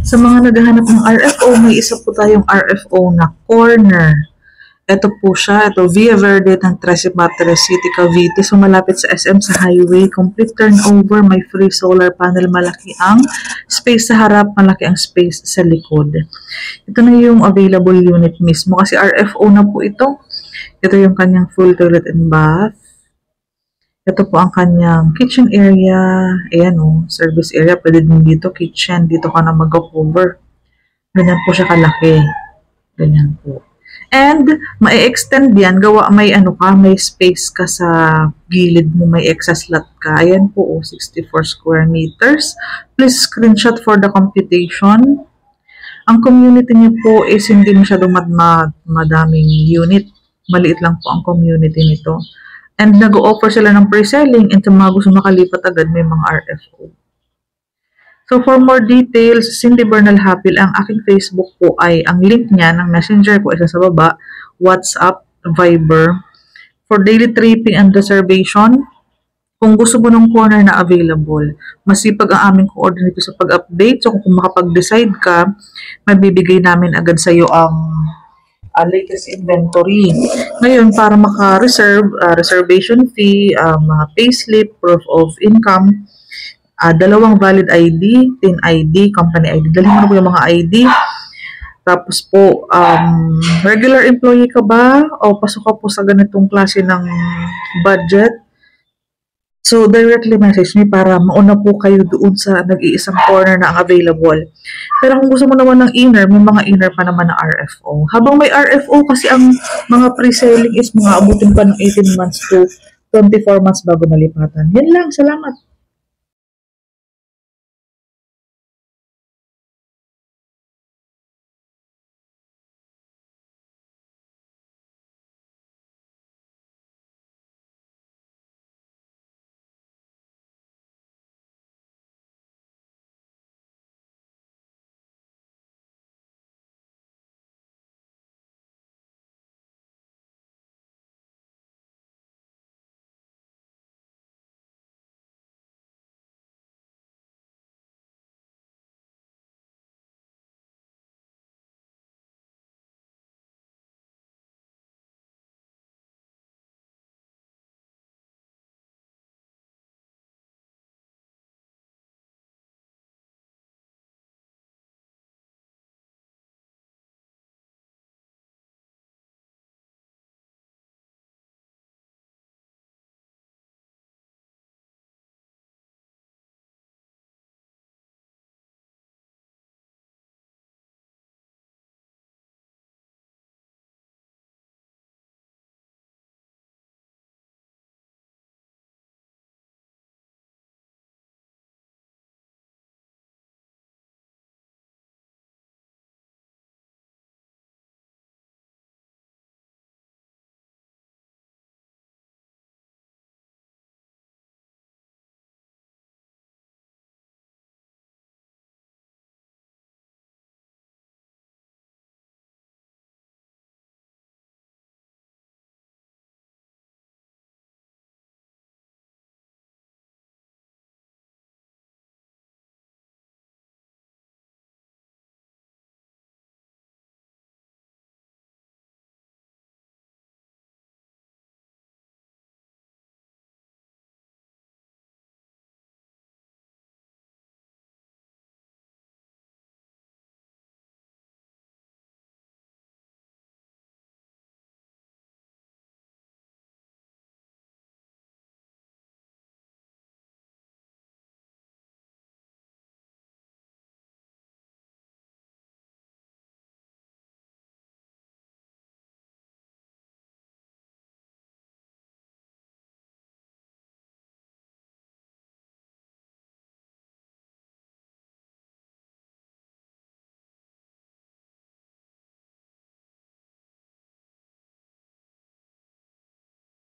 Sa mga naghahanap ng RFO, may isa po tayong RFO na corner. Ito po siya, ito Via Verde ng Trece Martires City, Cavite. So malapit sa SM sa highway, complete turnover, may free solar panel, malaki ang space sa harap, malaki ang space sa likod. Ito na yung available unit mismo kasi RFO na po ito. Ito yung kanyang full toilet and bath. Ito po ang kanyang kitchen area. Ayan o, service area. Pwede din dito, kitchen. Dito ka na mag-cover. Ganyan po siya kalaki. Ganyan po. And, ma-extend yan. Gawa, may ano ka, may space ka sa gilid mo. May excess lot ka. Ayan po o, 64 square meters. Please screenshot for the computation. Ang community niyo po is hindi masyadong madaming unit. Maliit lang po ang community nito. And nag-o-offer sila ng pre-selling and sa mga gusto makalipat agad may mga RFO. So for more details, Cindy Bernal Hapil, ang aking Facebook po ay, ang link niya ng messenger ko isa sa baba, WhatsApp, Viber. For daily tripping and reservation, kung gusto mo ng corner na available, masipag ang aming coordinator sa pag-update. So kung makapag-decide ka, mabibigay namin agad sa iyo ang latest inventory. Ngayon, para maka-reserve, reservation fee, mga payslip, proof of income, 2 valid ID, TIN ID, company ID. Dalhin mo na po yung mga ID. Tapos po, regular employee ka ba? O pasok ka po sa ganitong klase ng budget? So, directly message me para mauna po kayo doon sa nag-iisang corner na ang available. Pero kung gusto mo naman ng inner, may mga inner pa naman na RFO. Habang may RFO, kasi ang mga pre-selling is mga abutin pa ng 18 months to 24 months bago malipatan. Yan lang, salamat.